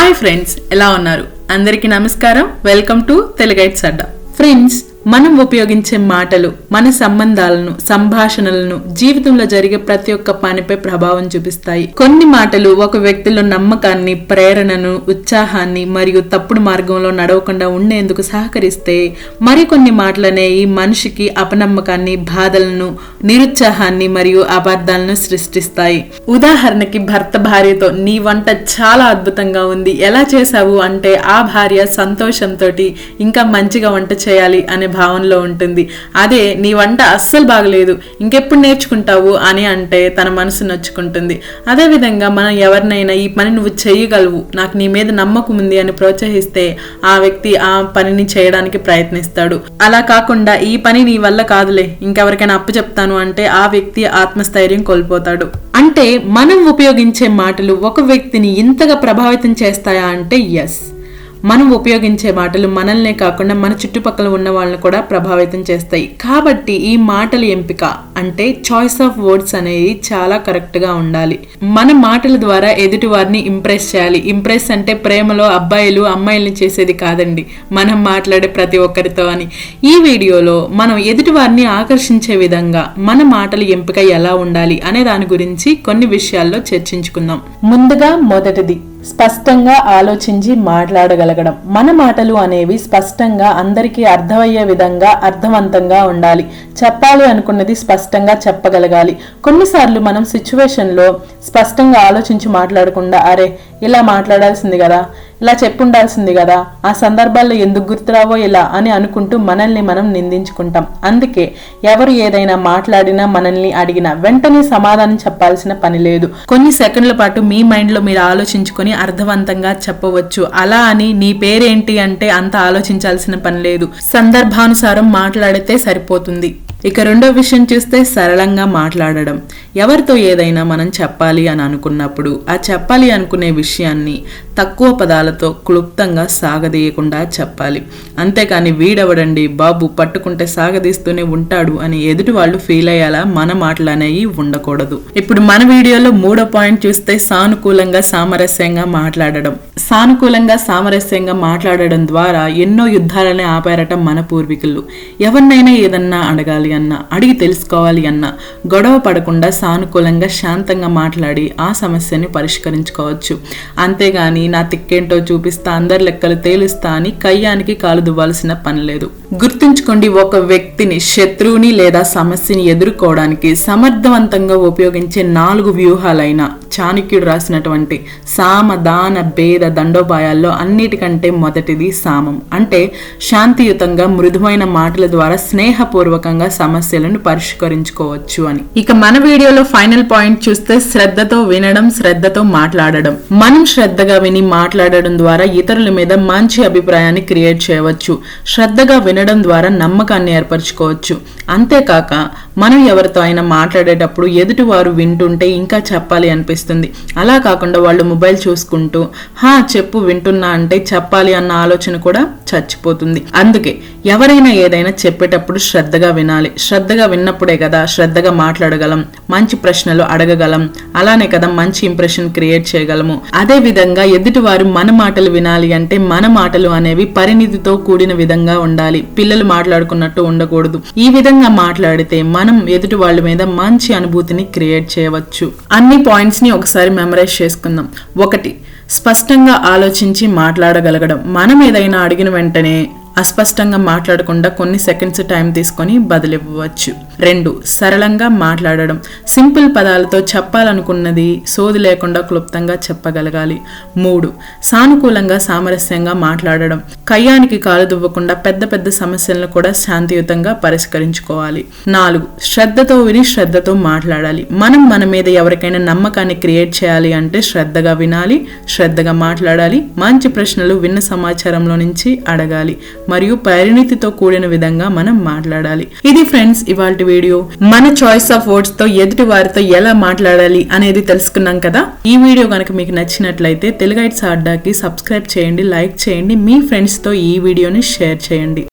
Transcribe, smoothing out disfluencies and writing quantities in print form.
Hi friends, ఎలా ఉన్నారు? అందరికీ నమస్కారం. Welcome to Teluguites Adda. Friends, మనం ఉపయోగించే మాటలు మన సంబంధాలను, సంభాషణలను, జీవితంలో జరిగే ప్రతి ఒక్క పనిపై ప్రభావం చూపిస్తాయి. కొన్ని మాటలు ఒక వ్యక్తిలో నమ్మకాన్ని, ప్రేరణను, ఉత్సాహాన్ని మరియు తప్పుడు మార్గంలో నడవకుండా ఉండేందుకు సహకరిస్తే, మరికొన్ని మాటలనే ఈ మనిషికి అపనమ్మకాన్ని, బాధలను, నిరుత్సాహాన్ని మరియు అపార్థాలను సృష్టిస్తాయి. ఉదాహరణకి, భర్త భార్యతో నీ వంట చాలా అద్భుతంగా ఉంది, ఎలా చేశావు అంటే ఆ భార్య సంతోషంతో ఇంకా మంచిగా వంట చేయాలి అనే భావనలో ఉంటుంది. అదే నీ వంట అస్సలు బాగలేదు, ఇంకెప్పుడు నేర్చుకుంటావు అని అంటే తన మనసు నొచ్చుకుంటుంది. అదేవిధంగా మనం ఎవరినైనా ఈ పని నువ్వు చేయగలవు, నాకు నీ మీద నమ్మకం ఉంది అని ప్రోత్సహిస్తే ఆ వ్యక్తి ఆ పనిని చేయడానికి ప్రయత్నిస్తాడు. అలా కాకుండా ఈ పని నీ వల్ల కాదులే, ఇంకెవరికైనా అప్పు చెప్తాను అంటే ఆ వ్యక్తి ఆత్మస్థైర్యం కోల్పోతాడు. అంటే మనం ఉపయోగించే మాటలు ఒక వ్యక్తిని ఇంతగా ప్రభావితం చేస్తాయా అంటే ఎస్. మనం ఉపయోగించే మాటలు మనల్నే కాకుండా మన చుట్టుపక్కల ఉన్న వాళ్ళని కూడా ప్రభావితం చేస్తాయి. కాబట్టి ఈ మాటల ఎంపిక అంటే చాయిస్ ఆఫ్ వర్డ్స్ అనేది చాలా కరెక్ట్గా ఉండాలి. మన మాటల ద్వారా ఎదుటి వారిని ఇంప్రెస్ చేయాలి. ఇంప్రెస్ అంటే ప్రేమలో అబ్బాయిలు అమ్మాయిల్ని చేసేది కాదండి, మనం మాట్లాడే ప్రతి ఒక్కరితో అని. ఈ వీడియోలో మనం ఎదుటి వారిని ఆకర్షించే విధంగా మన మాటల ఎంపిక ఎలా ఉండాలి అనే దాని గురించి కొన్ని విషయాల్లో చర్చించుకుందాం. ముందుగా మొదటిది, స్పష్టంగా ఆలోచించి మాట్లాడగలగడం. మన మాటలు అనేవి స్పష్టంగా అందరికీ అర్థమయ్యే విధంగా అర్థవంతంగా ఉండాలి. చెప్పాలి అనుకున్నది స్పష్టంగా చెప్పగలగాలి. కొన్నిసార్లు మనం సిచ్యువేషన్లో స్పష్టంగా ఆలోచించి మాట్లాడకుండా అరే ఇలా మాట్లాడాల్సింది కదా, ఇలా చెప్పుండాల్సింది కదా, ఆ సందర్భాల్లో ఎందుకు గుర్తురావో ఇలా అని అనుకుంటూ మనల్ని మనం నిందించుకుంటాం. అందుకే ఎవరు ఏదైనా మాట్లాడినా, మనల్ని అడిగినా వెంటనే సమాధానం చెప్పాల్సిన పని లేదు. కొన్ని సెకండ్ల పాటు మీ మైండ్లో మీరు ఆలోచించుకొని అర్థవంతంగా చెప్పవచ్చు. అలా అని నీ పేరేంటి అంటే అంత ఆలోచించాల్సిన పని లేదు. సందర్భానుసారం మాట్లాడితే సరిపోతుంది. ఇక రెండో విషయం చూస్తే సరళంగా మాట్లాడడం. ఎవరితో ఏదైనా మనం చెప్పాలి అని అనుకున్నప్పుడు ఆ చెప్పాలి అనుకునే విషయాన్ని తక్కువ పదాలతో క్లుప్తంగా సాగదీయకుండా చెప్పాలి. అంతేకాని వీడెవడండి బాబు పట్టుకుంటే సాగదీస్తూనే ఉంటాడు అని ఎదుటి వాళ్ళు ఫీల్ అయ్యేలా మన మాటలు అనేవి ఉండకూడదు. ఇప్పుడు మన వీడియోలో మూడో పాయింట్ చూస్తే సానుకూలంగా సామరస్యంగా మాట్లాడడం. సానుకూలంగా సామరస్యంగా మాట్లాడడం ద్వారా ఎన్నో యుద్ధాలనే ఆపారట మన పూర్వీకులు. ఎవరినైనా ఏదన్నా అడగాలి అన్నా, అడిగి తెలుసుకోవాలి అన్నా గొడవ పడకుండా సానుకూలంగా శాంతంగా మాట్లాడి ఆ సమస్యని పరిష్కరించుకోవచ్చు. అంతేగాని నా తిక్కేంటో చూపిస్తా, అందరి లెక్కలు తేలుస్తా అని కయ్యానికి కాలు దువ్వాల్సిన పని లేదు. గుర్తుంచుకోండి, ఒక వ్యక్తిని, శత్రువుని లేదా సమస్యని ఎదుర్కోవడానికి సమర్థవంతంగా ఉపయోగించే 4 వ్యూహాలైన చాణక్యుడు రాసినటువంటి సామ, దాన, భేద, దండోపాయాల్లో అన్నిటికంటే మొదటిది సామం. అంటే శాంతియుతంగా మృదువైన మాటల ద్వారా స్నేహపూర్వకంగా సమస్యలను పరిష్కరించుకోవచ్చు అని. ఇక మన వీడియోలో ఫైనల్ పాయింట్ చూస్తే శ్రద్ధతో వినడం, శ్రద్ధతో మాట్లాడడం. మనం శ్రద్ధగా విని మాట్లాడడం ద్వారా ఇతరుల మీద మంచి అభిప్రాయాన్ని క్రియేట్ చేయవచ్చు. శ్రద్ధగా వినడం ద్వారా నమ్మకాన్ని ఏర్పరచుకోవచ్చు. అంతేకాక మనం ఎవరితో అయినా మాట్లాడేటప్పుడు ఎదుటివారు వింటుంటే ఇంకా చెప్పాలి అనిపిస్తుంది. అలా కాకుండా వాళ్ళు మొబైల్ చూసుకుంటూ చెప్పు వింటున్నా అంటే చెప్పాలి అన్న ఆలోచన కూడా చచ్చిపోతుంది. అందుకే ఎవరైనా ఏదైనా చెప్పేటప్పుడు శ్రద్ధగా వినాలి. శ్రద్ధగా విన్నప్పుడే కదా శ్రద్ధగా మాట్లాడగలం, మంచి ప్రశ్నలు అడగగలం, అలానే కదా మంచి ఇంప్రెషన్ క్రియేట్ చేయగలము. అదే విధంగా ఎదుటివారు మన మాటలు వినాలి అంటే మన మాటలు అనేవి పరిణితితో కూడిన విధంగా ఉండాలి. పిల్లలు మాట్లాడుకున్నట్టు ఉండకూడదు. ఈ విధంగా మాట్లాడితే మనం ఎదుటి వాళ్ళ మీద మంచి అనుభూతిని క్రియేట్ చేయవచ్చు. అన్ని పాయింట్స్ ని ఒకసారి మెమరైజ్ చేసుకుందాం. 1, స్పష్టంగా ఆలోచించి మాట్లాడగలగడం. మనం ఏదైనా అడిగిన వెంటనే అస్పష్టంగా మాట్లాడకుండా కొన్ని సెకండ్స్ టైం తీసుకొని బదులివ్వవచ్చు. 2, సరళంగా మాట్లాడడం. సింపుల్ పదాలతో చెప్పాలనుకున్నది సోది లేకుండా క్లుప్తంగా చెప్పగలగాలి. 3, సానుకూలంగా సామరస్యంగా మాట్లాడడం. కయ్యానికి కాలు దువ్వకుండా పెద్ద పెద్ద సమస్యలను కూడా శాంతియుతంగా పరిష్కరించుకోవాలి. 4, శ్రద్ధతో విని శ్రద్ధతో మాట్లాడాలి. మనం మన మీద ఎవరికైనా నమ్మకాన్ని క్రియేట్ చేయాలి అంటే శ్రద్ధగా వినాలి, శ్రద్ధగా మాట్లాడాలి, మంచి ప్రశ్నలు విన్న సమాచారంలో నుంచి అడగాలి మరియు పరిణితితో కూడిన విధంగా మనం మాట్లాడాలి. ఇది ఫ్రెండ్స్ ఇవాల్టి వీడియో. మన చాయిస్ ఆఫ్ వర్డ్స్ తో ఎదుటి వారితో ఎలా మాట్లాడాలి అనేది తెలుసుకున్నాం కదా. ఈ వీడియో కనుక మీకు నచ్చినట్లయితే తెలుగైట్స్ అడ్డాకి సబ్స్క్రైబ్ చేయండి, లైక్ చేయండి, మీ ఫ్రెండ్స్ తో ఈ వీడియోని షేర్ చేయండి.